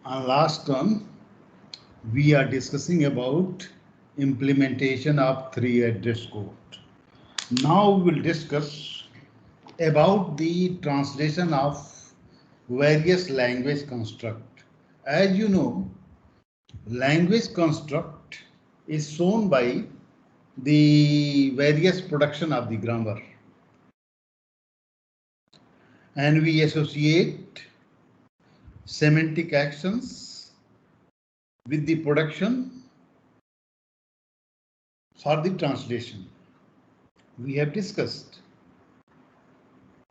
On last term, we are discussing about implementation of 3 address code. Now we will discuss about the translation of various language construct. As you know, language construct is shown by the various production of the grammar, and we associate semantic actions with the production for the translation. We have discussed.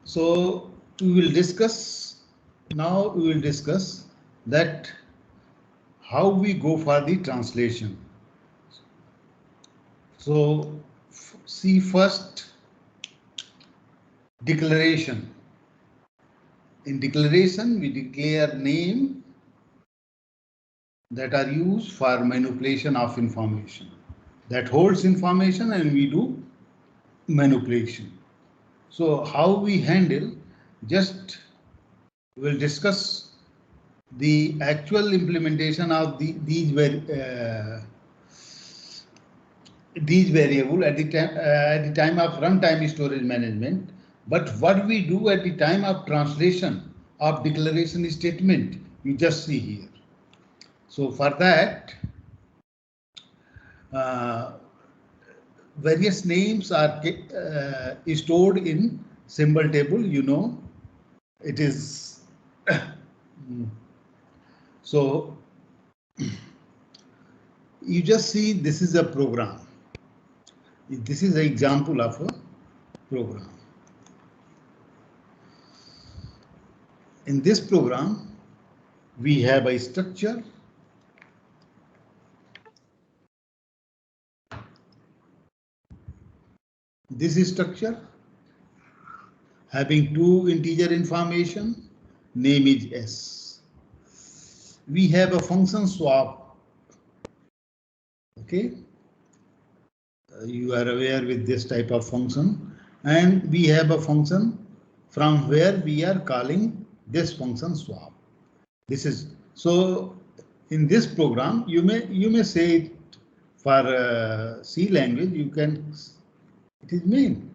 So we will discuss that how we go for the translation. So see first declaration. In declaration, we declare name that are used for manipulation of information, that holds information, and we do manipulation. So how we handle, just we'll discuss the actual implementation of these variable at the time of runtime storage management. But what we do at the time of translation of declaration statement, you just see here. So for that, various names are stored in symbol table. You know, it is so you just see this is a program. This is an example of a program. In this program, we have a structure. This is structure having two integer information, name is S. We have a function swap. Okay. You are aware with this type of function, and we have a function from where we are calling this function swap. This is so in this program you may say it for C language, you can, it is main.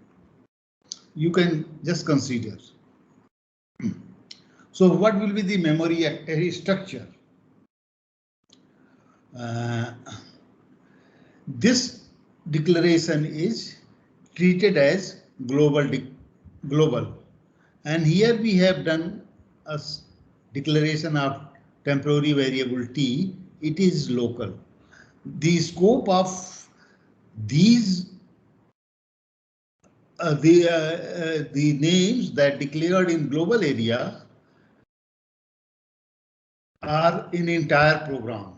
You can just consider. So what will be the memory structure? This declaration is treated as global, and here we have done a declaration of temporary variable t. It is local. The scope of these the names that declared in global area are in entire program.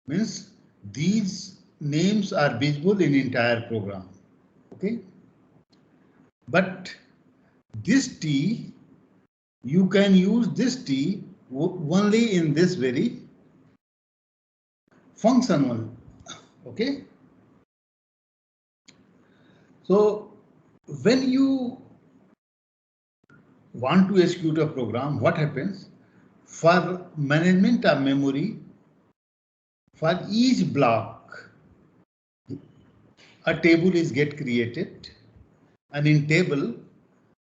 Means these names are visible in entire program. Okay, but this t, you can use this t only in this very function only. Okay, so when you want to execute a program, what happens? For management of memory, for each block, a table is get created, and in table,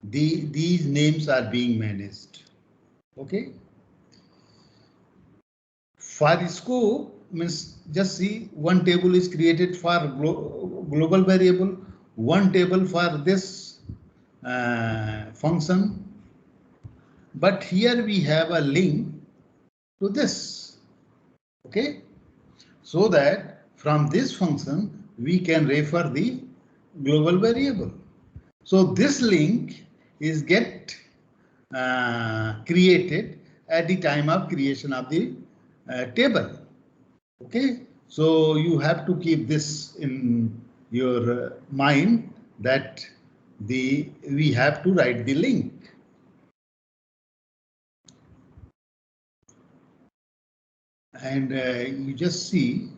these names are being managed. Okay. For scope means just see, one table is created for global variable, one table for this function. But here we have a link to this. Okay, so that from this function we can refer the global variable. So this link is get created at the time of creation of the table. Okay, so you have to keep this in your mind that we have to write the link. And you just see,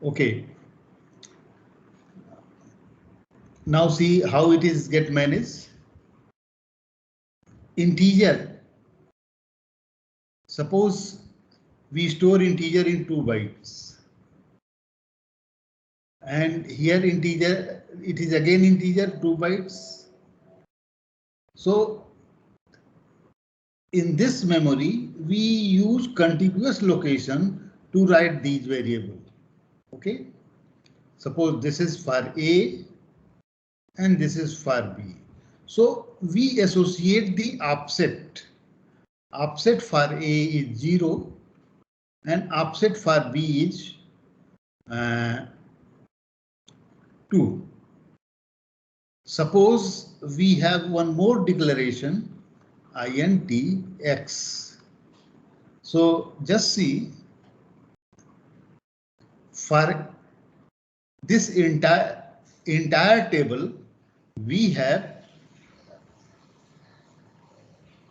okay, now see how it is get managed. Integer Suppose we store integer in 2 bytes. And here integer, it is again integer 2 bytes. So in this memory, we use contiguous location to write these variables. Okay. Suppose this is for A and this is for B. So we associate the offset. Offset for A is 0 and offset for B is 2. Suppose we have one more declaration, int x. So just see, for this entire table, we have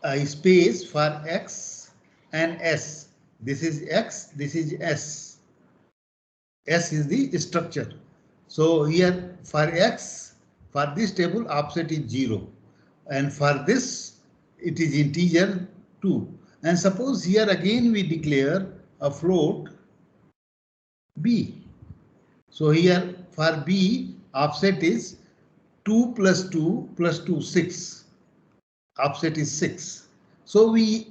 a space for x and s. This is x, this is s. S is the structure. So here for x, for this table, offset is 0. And for this, it is integer 2. And suppose here again we declare a float b. So here for b, offset is 2 plus 2 plus 2, 6. Offset is 6. So we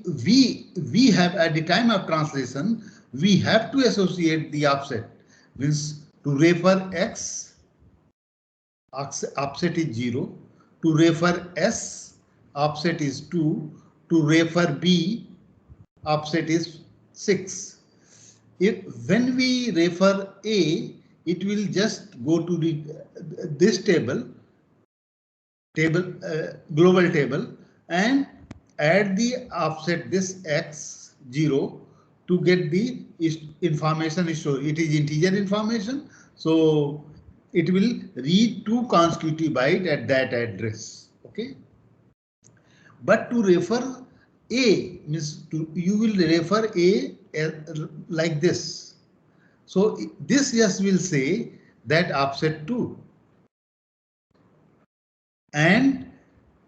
have at the time of translation, we have to associate the offset. Means to refer x, offset is 0. To refer s, offset is 2. To refer b, offset is 6. When we refer a, it will just go to this table, global table, and add the offset this x 0 to get the information stored. It is integer information, so it will read 2 consecutive bytes at that address. Okay, but to refer a means you will refer a like this. So this yes will say that offset 2. And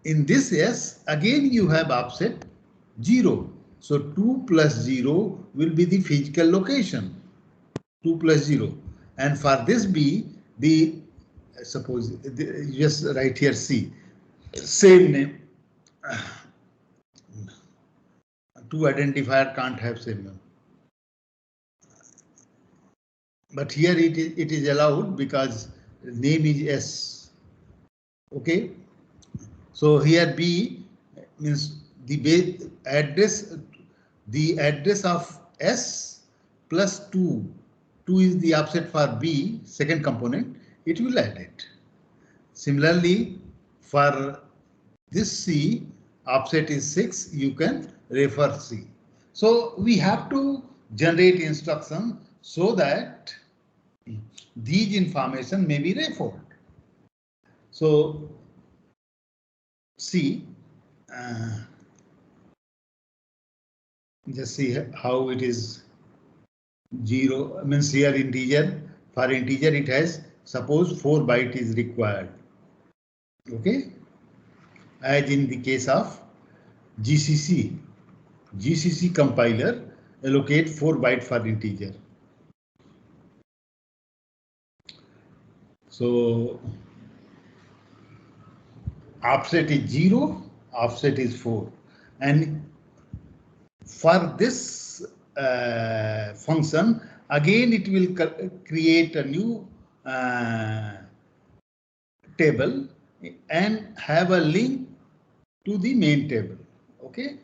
in this yes, again you have offset 0. So 2 plus 0 will be the physical location. 2 plus 0. And for this b, the suppose just right here C, same name. Two identifier can't have same name. But here it is allowed because name is S. Okay. So here B means the base address, the address of S plus 2. 2 is the offset for B, second component, it will add it. Similarly, for this C, offset is 6, you can refer C. So we have to generate instruction so that these information may be referred. So see, just see how it is 0 means here integer. For integer it has suppose 4 byte is required. Okay, as in the case of GCC compiler allocate 4 byte for integer. So offset is 0, offset is 4, and for this function again it will create a new table and have a link to the main table. Okay,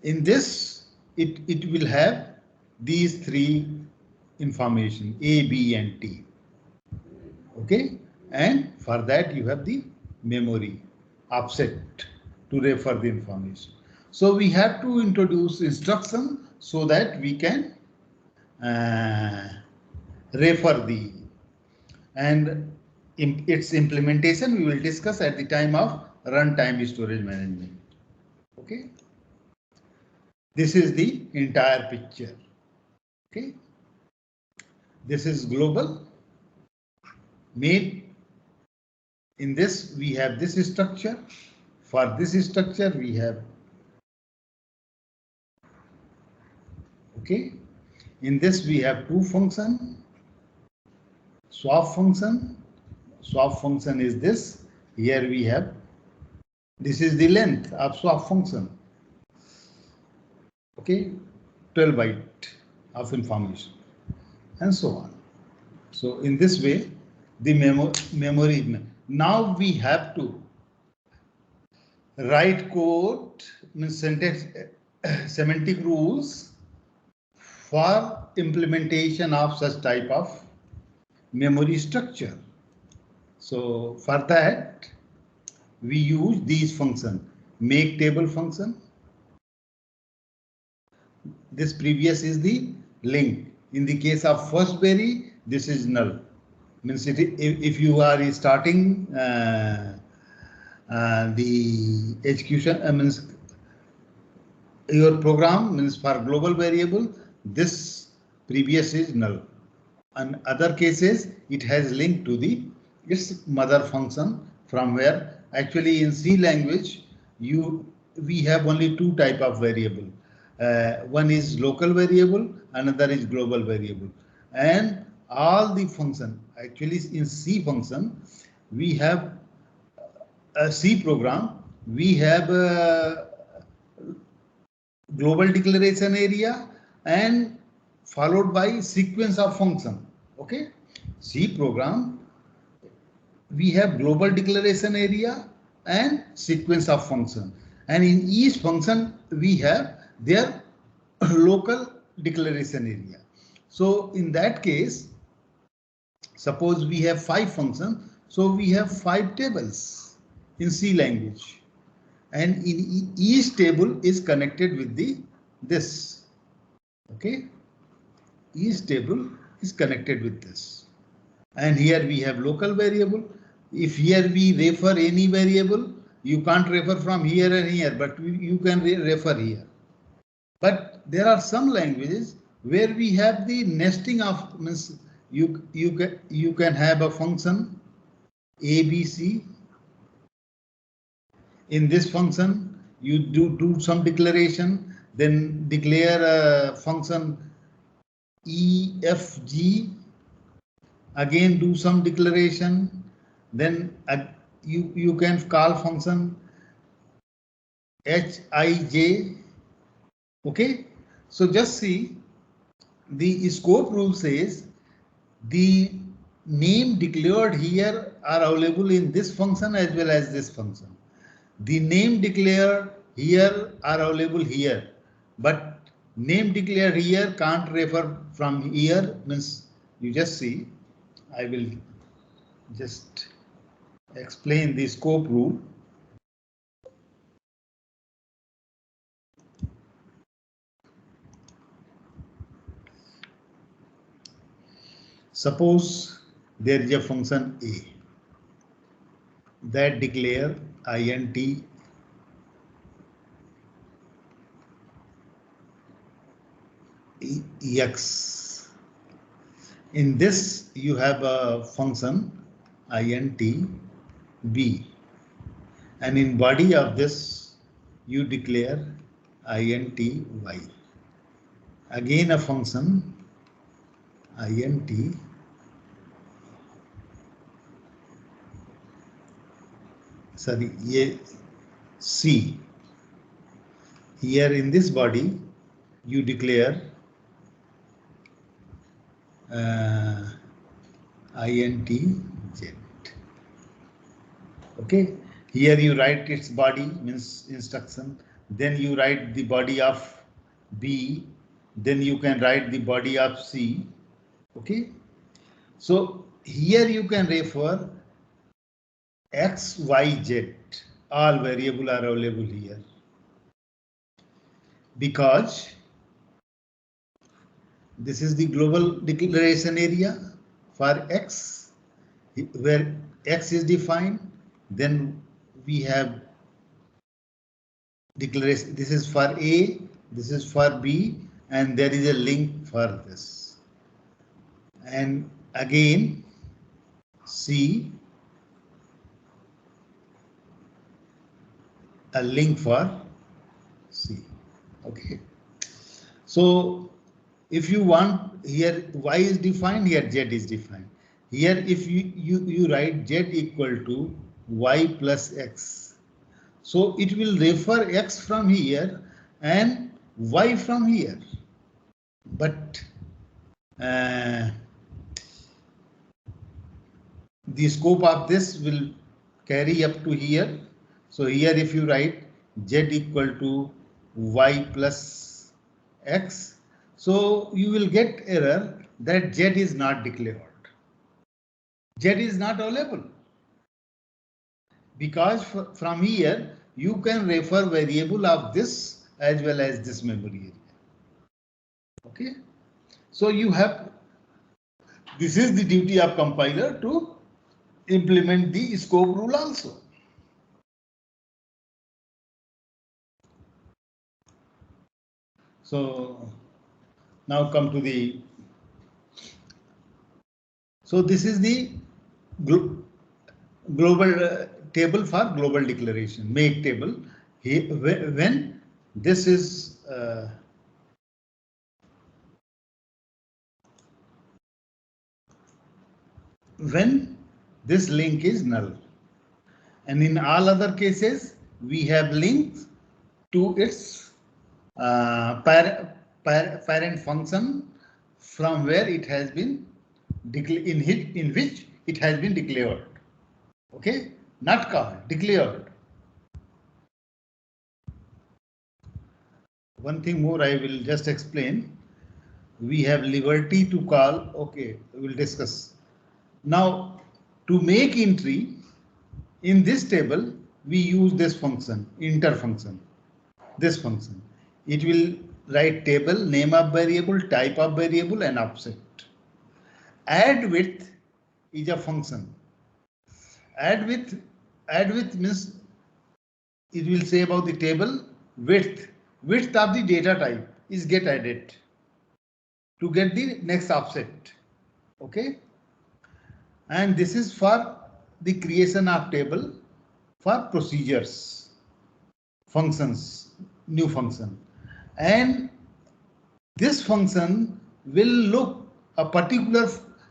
in this it will have these 3 information A, B and T. Okay, and for that you have the memory offset to refer the information. So we have to introduce instruction so that we can refer the, and its implementation we will discuss at the time of runtime storage management. Okay, this is the entire picture. Okay, this is global. Main, in this we have this structure. For this structure we have Okay. In this we have two functions. Swap function. Swap function is this. Here we have, this is the length of swap function. Okay, 12 byte of information and so on. So in this way, the memory. Now we have to write code, means syntax, semantic rules for implementation of such type of memory structure. So for that, we use these functions. Make table function. This previous is the link. In the case of first query, this is null. Means if you are starting the execution, means your program, means for global variable, this previous is null. In other cases, it has linked to the its mother function, from where actually in C language we have only two type of variable. One is local variable, another is global variable, and all the function actually in C function we have a C program. We have a global declaration area and followed by sequence of function. Okay, C program, we have global declaration area and sequence of function, and in each function we have their local declaration area. So in that case, suppose we have 5 functions, so we have 5 tables in C language, and in each table is connected with the this. Okay, each table is connected with this, and here we have local variable. If here we refer any variable, you can't refer from here and here, but you can refer here. But there are some languages where we have the nesting of, means you can have a function ABC. In this function, you do some declaration, then declare a function EFG, again do some declaration, then you can call function HIJ. Okay, so just see, the scope rule says the name declared here are available in this function as well as this function. The name declared here are available here, but name declared here can't refer from here. Means you just see, I will just explain the scope rule. Suppose there is a function A that declare int x. In this you have a function int b, and in body of this you declare int y. Again a function int C. Here in this body you declare int z. Okay, here you write its body, means instruction, then you write the body of B, then you can write the body of C. Okay, so here you can refer x, y, z, all variable are available here, because this is the global declaration area for x, where x is defined. Then we have declaration. This is for A, this is for B, and there is a link for this. And again, C, a link for C. Okay. So If you want here y is defined, here z is defined. Here if you write z equal to y plus x. So it will refer x from here and y from here. But the scope of this will carry up to here. So here if you write z equal to y plus x, so you will get error that z is not declared. Z is not available because from here you can refer variable of this as well as this memory area. Okay, so you have, this is the duty of compiler to implement the scope rule also. So now come to the, so this is the global table for global declaration, make table. Here, when this is when this link is null, and in all other cases we have links to its parent function from where it has been in which it has been declared. Okay, not called, declared. One thing more I will just explain. We have liberty to call. Okay, we will discuss. Now, to make entry in this table, we use this function, inter function. This function. It will write table, name of variable, type of variable, and offset. Add with is a function. Add with means it will say about the table width. Width of the data type is get added to get the next offset. Okay, and this is for the creation of table for procedures, functions, new function, and this function will look a particular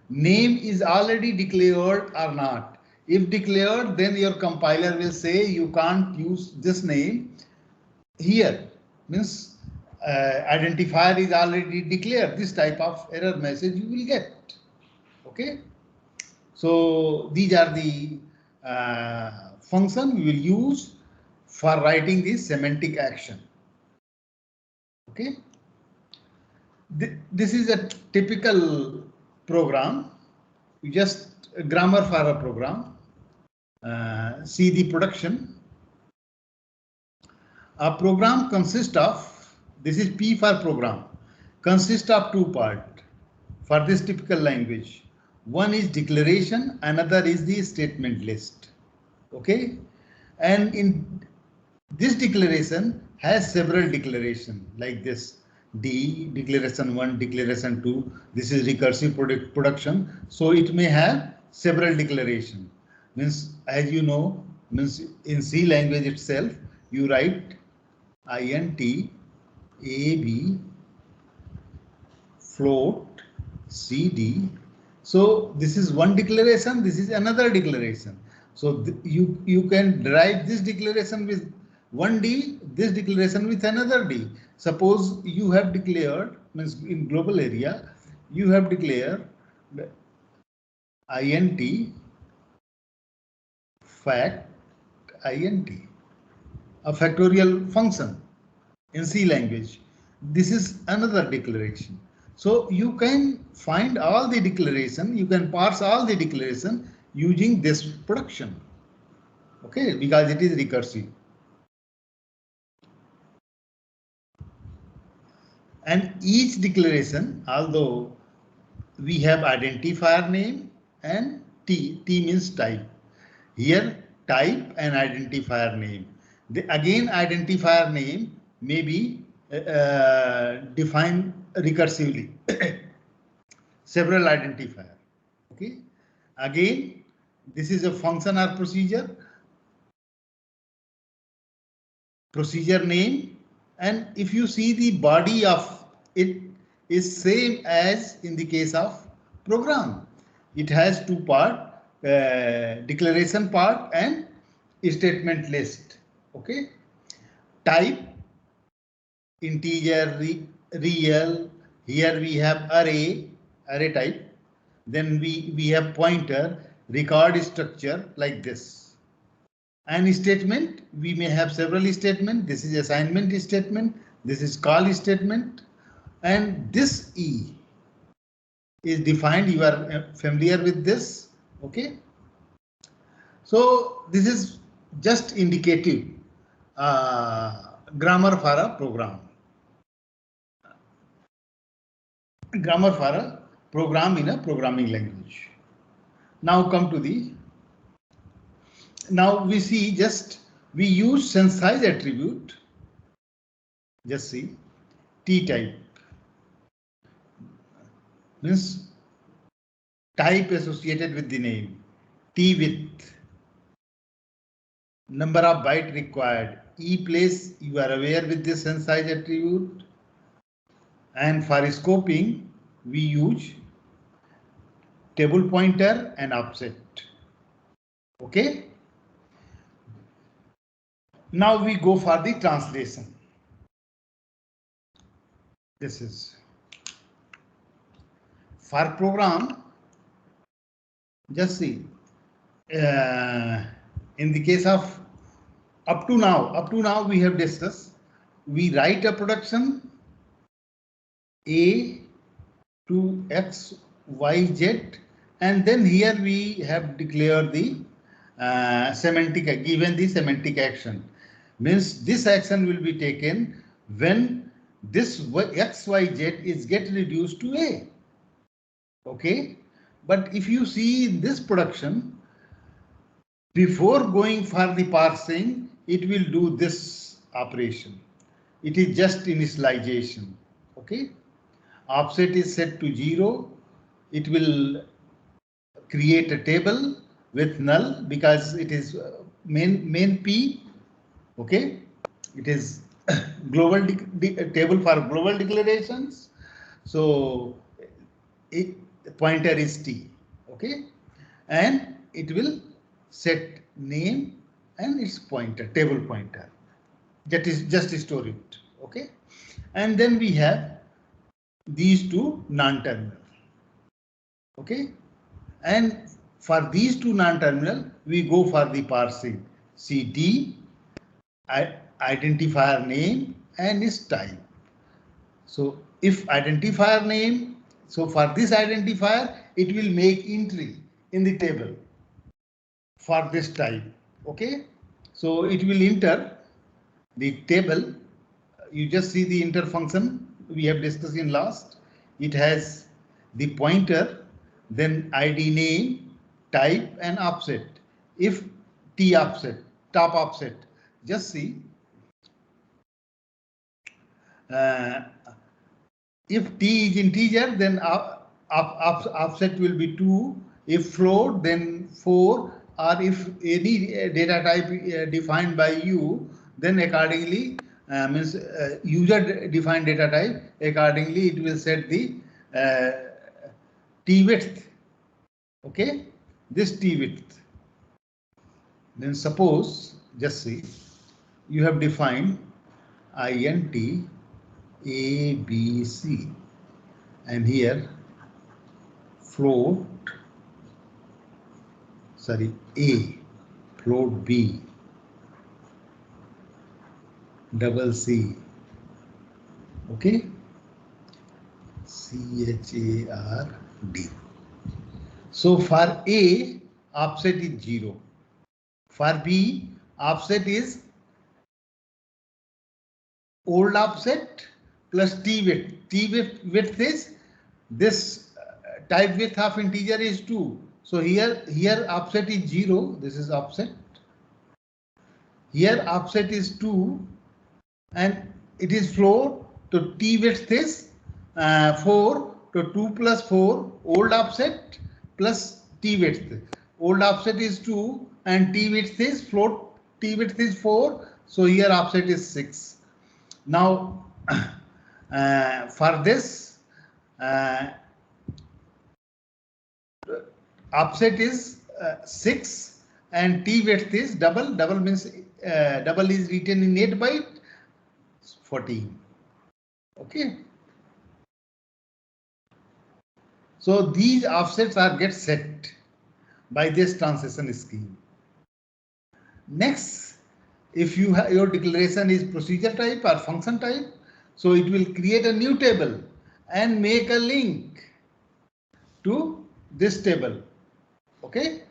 name is already declared or not. If declared, then your compiler will say you can't use this name here, means identifier is already declared. This type of error message you will get. Okay, so these are the function we will use for writing this semantic action. Okay, this is a typical program. You just grammar for a program. See the production. A program consists of, this is P for program, consists of two parts for this typical language. One is declaration, another is the statement list. Okay, and in this declaration has several declarations like this. D, declaration 1, declaration 2. This is recursive production. So it may have several declarations. Means, as you know, means in C language itself, you write int, ab, float, cd. So this is one declaration. This is another declaration. So you can derive this declaration with one D, this declaration with another D. Suppose you have declared, means in global area, you have declared int fact int, a factorial function in C language. This is another declaration. So you can find all the declaration, you can parse all the declaration using this production. Okay, because it is recursive. And each declaration, although we have identifier name and T means type. Here type and identifier name. Again identifier name may be defined recursively. Several identifier. Okay. Again, this is a function or procedure. Procedure name, and if you see the body of it, is same as in the case of program. It has two part, declaration part and statement list. Okay. Type, integer, real. Here we have array type. Then we have pointer, record structure like this. And statement, we may have several statements. This is assignment statement. This is call statement. And this E is defined. You are familiar with this. Okay. So this is just indicative grammar for a program. Grammar for a program in a programming language. Now come to the. Now we see just we use sense size attribute. Just see T type means type associated with the name, T width, number of byte required, E place. You are aware with this sense size attribute. And for scoping, we use table pointer and offset. Okay. Now we go for the translation. This is for program. Just see in the case of up to now we have discussed. We write a production A to X, Y, Z, and then here we have declared the given the semantic action. Means this action will be taken when this X, Y, Z is get reduced to A. Okay, but if you see in this production, before going for the parsing, it will do this operation. It is just initialization. Okay. Offset is set to 0. It will create a table with null because it is main P. Okay, it is global table for global declarations. So pointer is T. Okay, and it will set name and its pointer, table pointer. That is just store it. Okay, and then we have these two non-terminal. Okay, and for these two non-terminal, we go for the parsing. CD, identifier name and its type. So if identifier name, so for this identifier, it will make entry in the table for this type. Okay, so it will enter the table. You just see the enter function we have discussed in last. It has the pointer, then ID name, type and offset. If T offset, top offset, just see. If T is integer, then offset will be 2. If float, then 4. Or if any data type defined by you, then accordingly means user defined data type, accordingly it will set the T width. Okay, this T width. Then suppose, just see, you have defined int A, B, C, and here float, sorry, A, float B, double C, okay, CHARD. So for A, offset is 0. For B, offset is old offset plus T width. T width is this type width of integer is 2. So here offset is 0. This is offset. Here offset is 2 and it is float. So T width is 4. So 2 plus 4 old offset plus T width. Old offset is 2 and T width is float. T width is 4. So here offset is 6. Now for this Offset is 6 and T width is double. Double means double is written in 8 byte 14. Okay. So these offsets are get set by this transition scheme. Next, if you have your declaration is procedure type or function type, so it will create a new table and make a link to this table. Okay.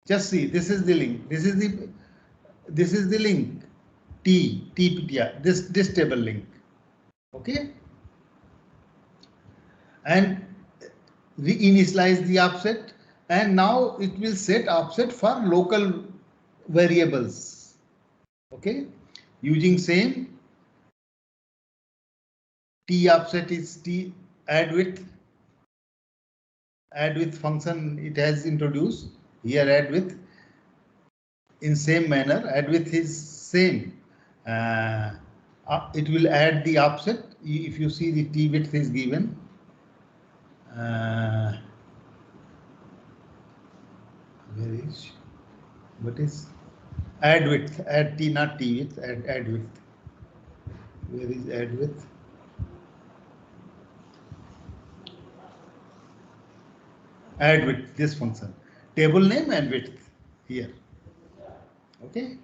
Just see, this is the link. This is the link. TPTR. This table link. Okay. And we initialize the offset, and now it will set offset for local variables. Okay, using same T offset is T add width function it has introduced here. Add width in same manner, add width is same. It will add the offset. If you see the T width is given. Where is what is add width? Add T, not T width. Add width. Where is add width? Add width, this function. Table name and width here. Okay.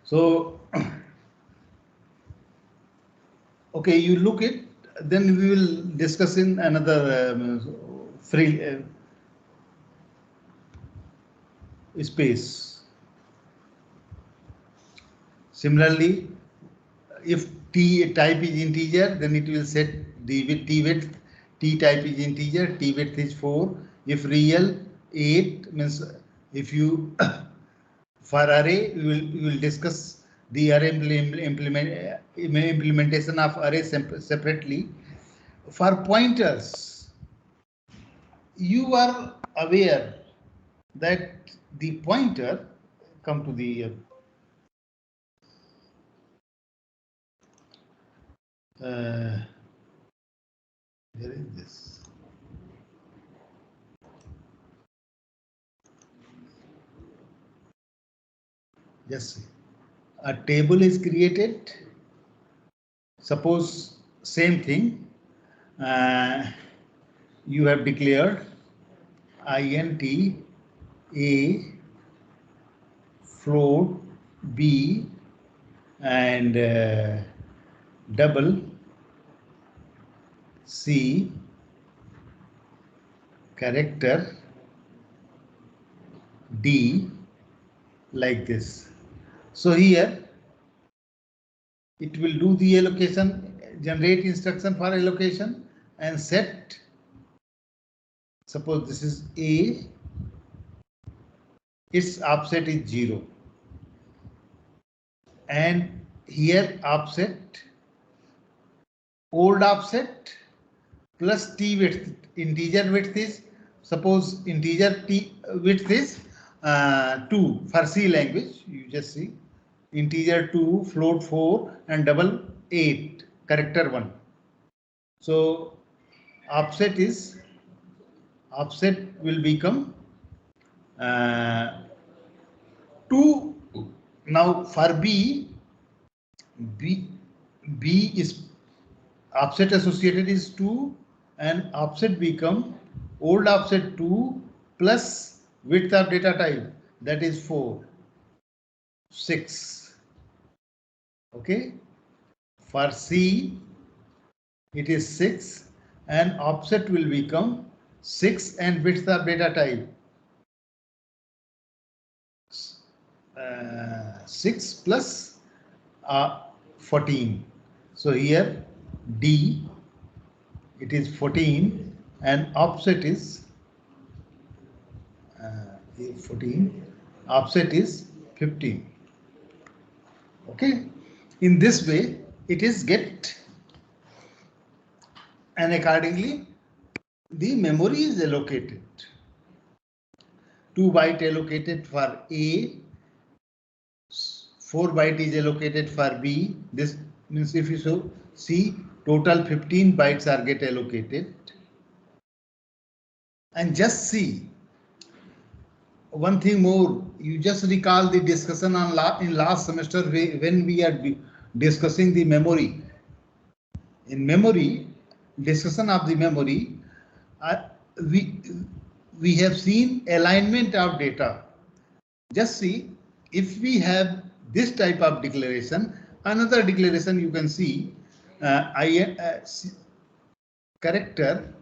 So, okay, you look it. Then we will discuss in another free space. Similarly, if T type is integer, then it will set T width. T type is integer, T width is 4. If real, 8 means if you for array, we will discuss the array implementation of array separately. For pointers, you are aware that the pointer come to the where is this? Just see. A table is created. Suppose same thing. You have declared int a float b and double c character d like this. So here it will do the allocation, generate instruction for allocation and set. Suppose this is A, its offset is 0. And here offset, old offset plus T width, integer width is, suppose integer T width is 2 for C language, you just see. Integer 2, float 4 and double 8, character 1. So offset will become 2. Now for B is offset associated is 2 and offset become old offset 2 plus width of data type, that is 4, 6. Okay, for C it is 6 and offset will become 6 and width of data type 6 plus 14. So here D it is 14 and offset is 14, offset is 15. Okay, in this way it is get, and accordingly the memory is allocated. 2 byte allocated for A, 4 byte is allocated for B. This means if you see total 15 bytes are get allocated. And just see one thing more. You just recall the discussion on in last semester when we are discussing the memory. In memory, discussion of the memory, we have seen alignment of data. Just see, if we have this type of declaration, another declaration you can see, character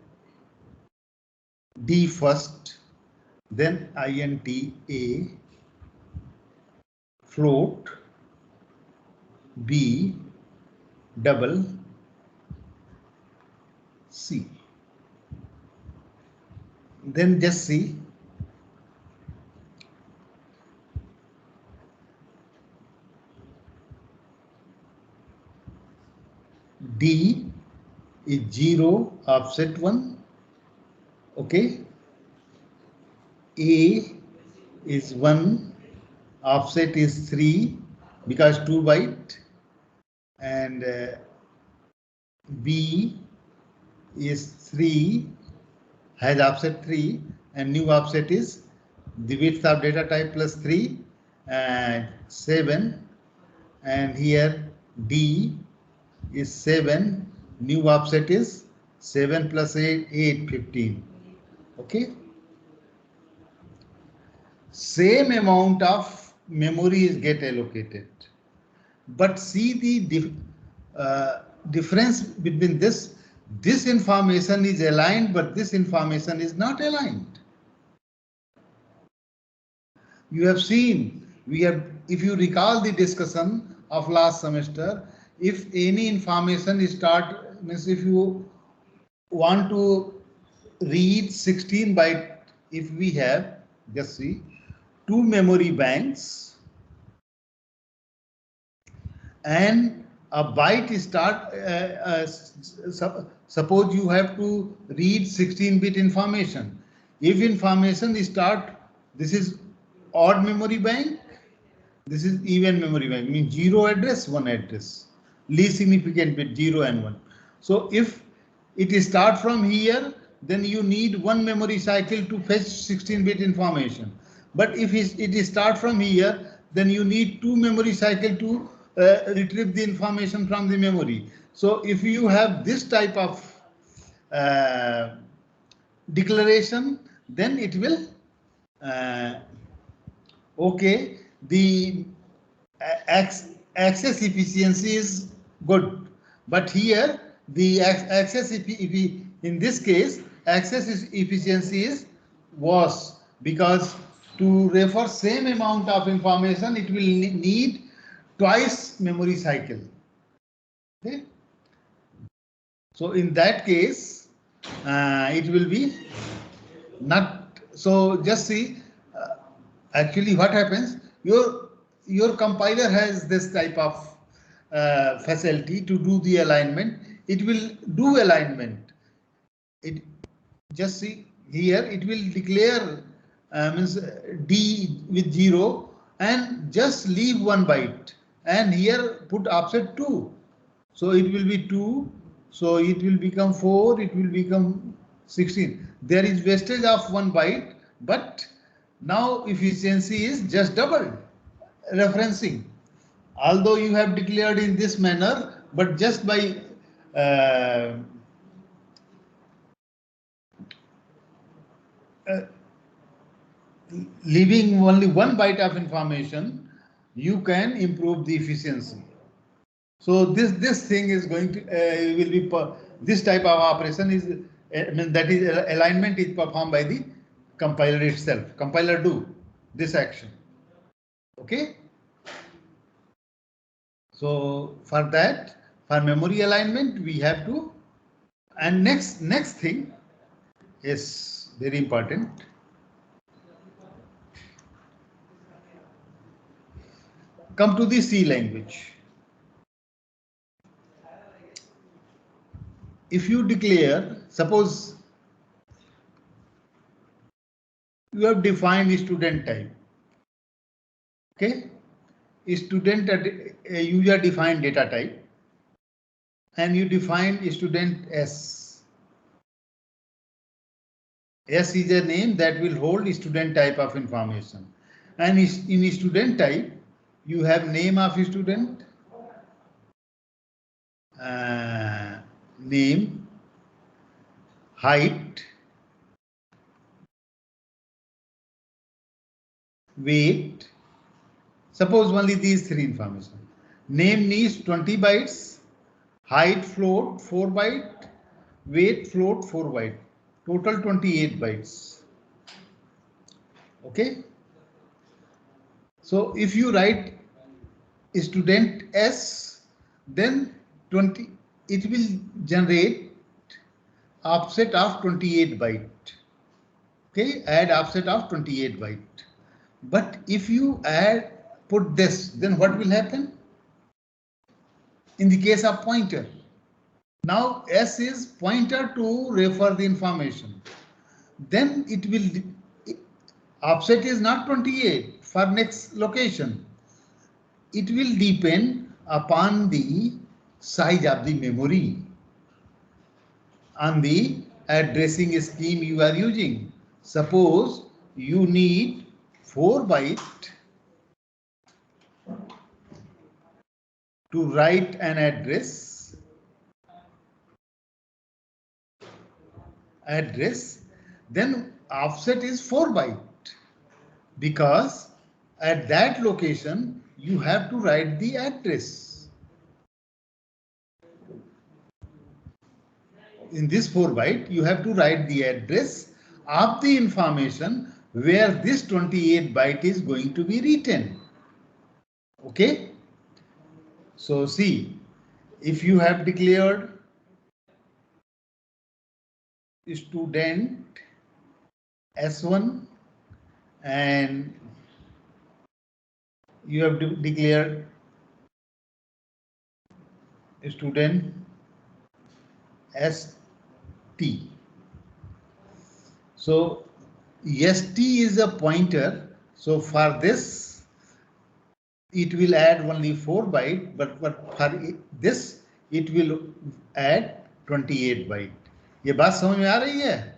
D first, then int A, float B, double C. Then just see D is 0, offset 1. Okay. A is 1, offset is 3 because 2 byte, and B is 3, has offset 3, and new offset is the width of data type plus 3 and 7, and here D is 7, new offset is 7 plus 8, 8, 15. Okay. Same amount of memory is get allocated, but see the difference between this. This information is aligned, but this information is not aligned. You have seen, if you recall the discussion of last semester, if any information is means if you want to read 16 byte, if we have, just see, 2 memory banks and a byte suppose you have to read 16-bit information. If information start, this is odd memory bank, this is even memory bank, means 0 address, 1 address, least significant bit 0 and 1. So if it start from here, then you need 1 memory cycle to fetch 16-bit information. But if it start from here, then you need 2 memory cycle to retrieve the information from the memory. So if you have this type of declaration, then it will okay, the access efficiency is good, but here the access in this case access efficiency is worse, because to refer same amount of information it will need twice memory cycle. Okay, so in that case it will be not. So just see, actually what happens, your compiler has this type of facility to do the alignment. It will do alignment. It just see here, it will declare means D with 0 and just leave 1 byte, and here put offset 2. So it will be 2. So it will become 4. It will become 16. There is wastage of 1 byte, but now efficiency is just doubled. Referencing, although you have declared in this manner, but just by leaving only 1 byte of information, you can improve the efficiency. So this thing is going to will be this type of operation is that is alignment is performed by the compiler itself. Compiler do this action. Okay. So for that, for memory alignment, we have to, and next thing is very important. Come to the C language. If you declare, suppose you have defined the student type. Okay. student a user defined data type, and you define student S. S is a name that will hold student type of information, and in student type you have name of student, name, height, weight. Suppose only these three information. Name needs 20 bytes, height float 4 byte, weight float 4 byte, total 28 bytes. Okay. So if you write student S, then 20, it will generate offset of 28 byte. Okay, add offset of 28 byte. But if you put this, then what will happen? In the case of pointer, now S is pointer to refer the information. Then it will, offset is not 28 for next location. It will depend upon the size of the memory, on the addressing scheme you are using. Suppose you need 4 byte to write an address, then offset is 4 byte, because at that location you have to write the address. In this 4 byte you have to write the address of the information where this 28 byte is going to be written. Okay, so see, if you have declared student S1 and you have declared student ST. So ST is a pointer. So for this, it will add only 4 byte, but for this, it will add 28 byte. ये बात समझ में आ रही है?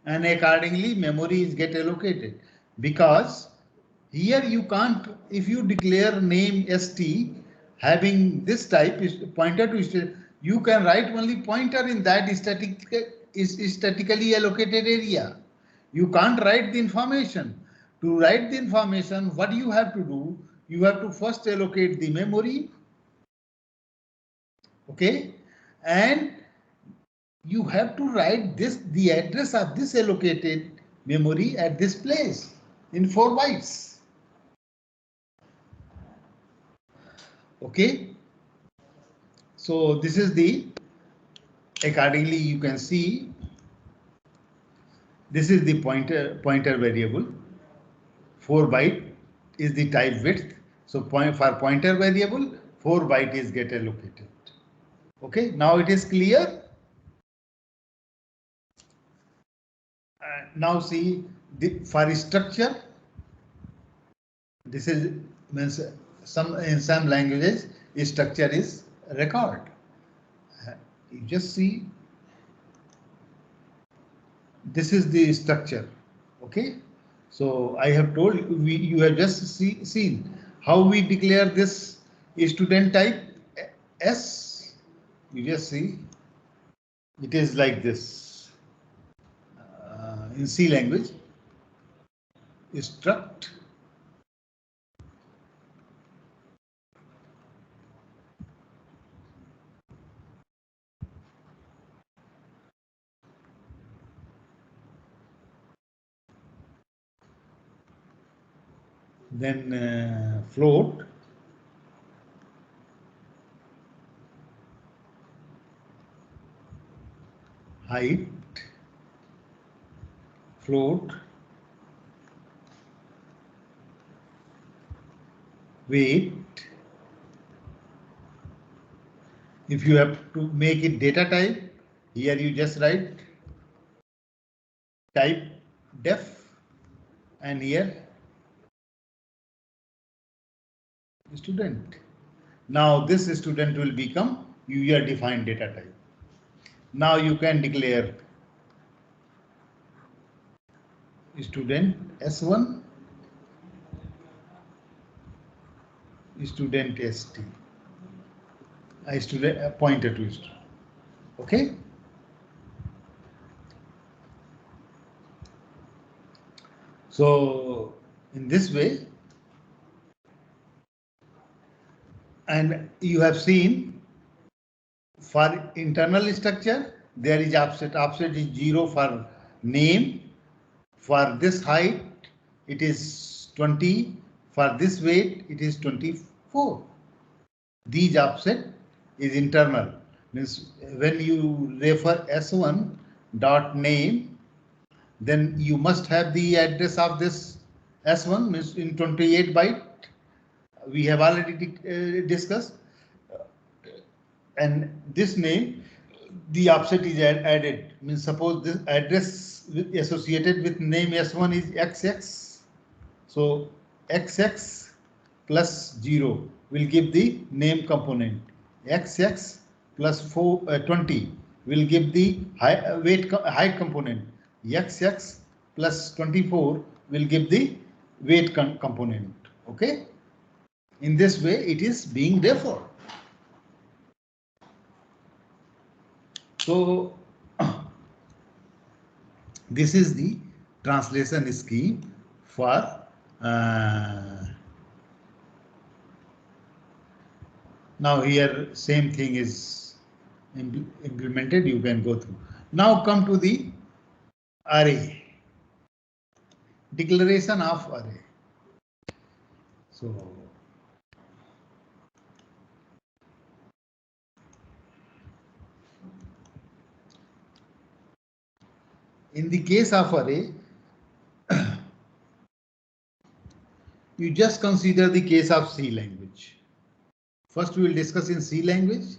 And accordingly, memories get allocated, because here you can't, if you declare name ST having this type is pointer to, you can write only pointer in that statically allocated area. You can't write the information. To write the information, what you have to do, you have to first allocate the memory. Okay, and you have to write the address of this allocated memory at this place in 4 bytes. Okay, so this is the, accordingly you can see this is the pointer variable. 4 byte is the type width. So for pointer variable 4 byte is get allocated. Okay, now it is clear. Now see for structure, this is means in some languages structure is record. You just see this is the structure. Okay, so I have told you have just seen how we declare this student type S. You just see it is like this in C language, struct then float, height, float, weight. If you have to make it data type, here you just write type def, and here student. Now this student will become user defined data type. Now you can declare student S1, student ST. I student pointer to student. Okay. So in this way, and you have seen for internal structure, there is offset. Offset is 0 for name. For this height, it is 20. For this weight, it is 24. These offset is internal. Means when you refer S1 dot name, then you must have the address of this S1 means in 28 byte. We have already discussed, and this name, the offset is added. Means suppose this address associated with name S1 is XX, so XX plus 0 will give the name component. XX plus 20 will give the height component. XX plus 24 will give the weight component. Okay. In this way, it is being referred. So this is the translation scheme for now here same thing is implemented. You can go through. Now come to the array. Declaration of array. So in the case of array, you just consider the case of C language. First we will discuss in C language.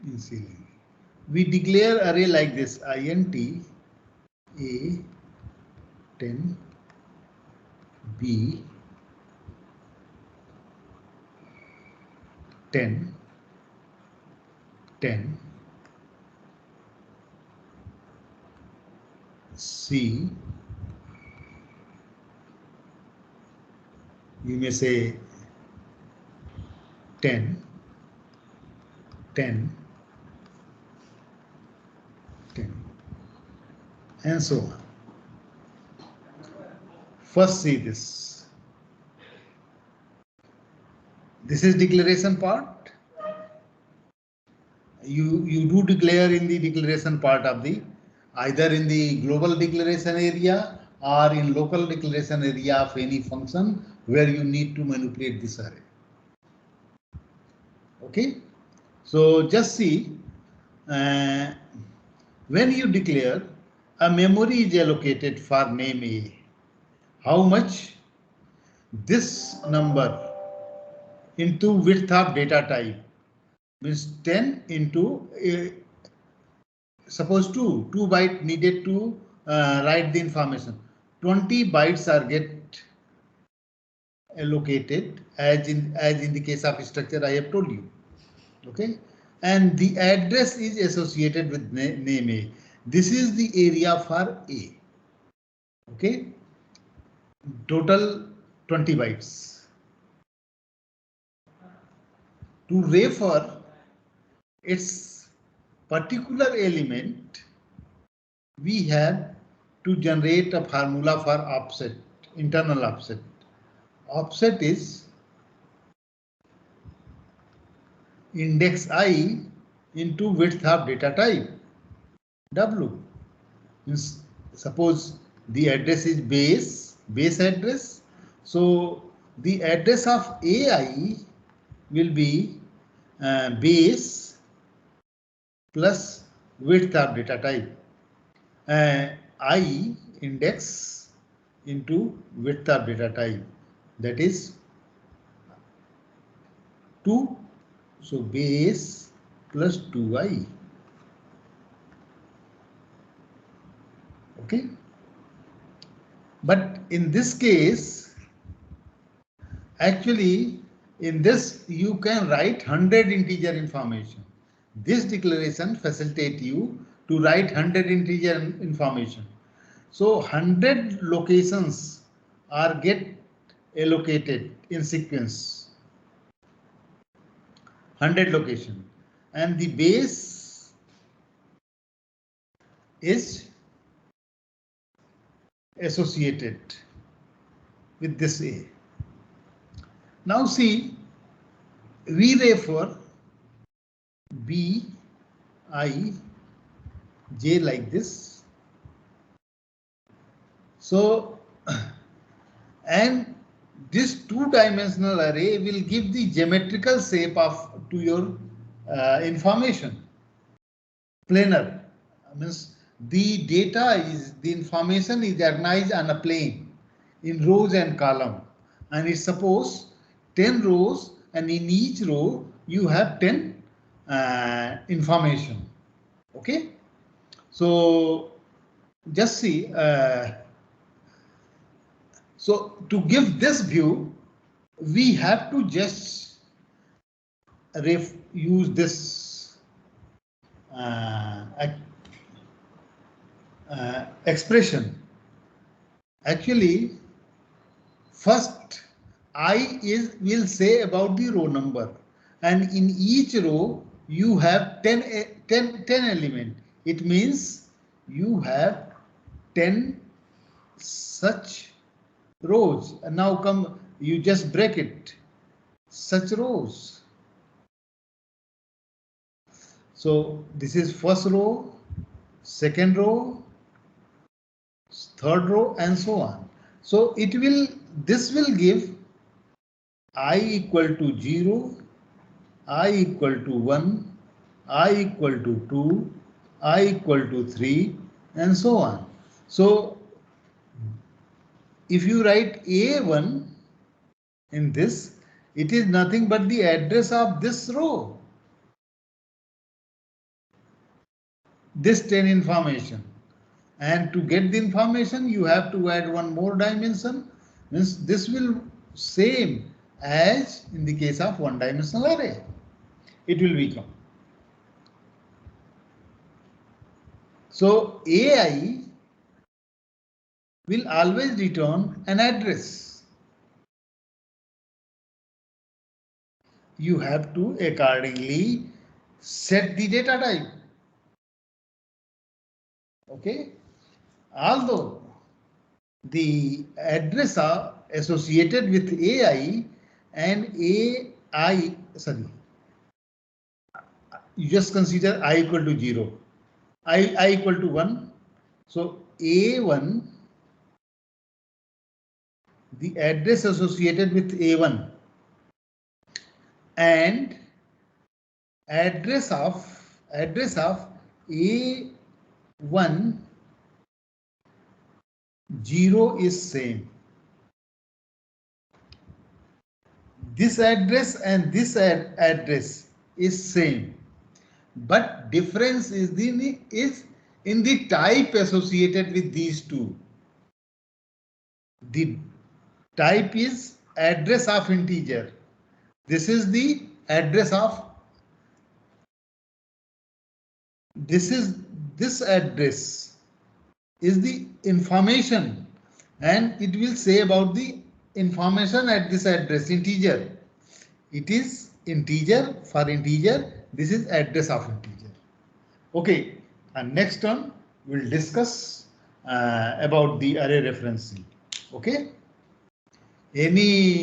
In C language. We declare array like this: int a 10 b 10 10 C. You may say 10 10 10 and so on. First see this. This is declaration part. You do declare in the declaration part of the either in the global declaration area or in local declaration area of any function where you need to manipulate this array. Okay, so just see when you declare a memory is allocated for name A, how much this number into width of data type means 10 into suppose 2 byte needed to write the information. 20 bytes are get allocated as in the case of structure I have told you. Okay, and the address is associated with name A. This is the area for A. Okay, total 20 bytes. To refer its particular element, we have to generate a formula for offset, internal offset. Offset is index I into width of data type W. Means suppose the address is base address. So the address of AI will be base plus width of data type. I index into width of data type, that is 2. So base plus 2i. Okay. But in this case, actually, in this you can write 100 integer information. This declaration facilitates you to write 100 integer information. So 100 locations are get allocated in sequence. 100 location, and the base is associated with this A. Now see, we refer B, I, J like this. So, and this two-dimensional array will give the geometrical shape of to your information. Planar means the information is organized on a plane in rows and column, and it's suppose 10 rows, and in each row you have 10 information. Okay, so just see. So to give this view, we have to just use this expression. Actually, first I will say about the row number, and in each row you have 10 element. It means you have 10 such rows. And now come, you just break it, such rows. So this is first row, second row, third row, and so on. So this will give I equal to 0, I equal to 1, I equal to 2, I equal to 3, and so on. So if you write A1 in this, it is nothing but the address of this row, this 10 information. And to get the information, you have to add one more dimension. Means this will same as in the case of one-dimensional array. It will become. So AI will always return an address. You have to accordingly set the data type. Okay. Although the address are associated with AI and AI, sorry, you just consider I equal to 0, I equal to 1. So A1, the address associated with A1 and address of A1 0 is same. This address and this address is same, but difference is in the type associated with these two. The type is address of integer. This is the address of this address is the information, and it will say about the information at this address, integer. It is integer. For integer, this is address of integer. Okay, and next one we'll discuss about the array referencing. Okay, any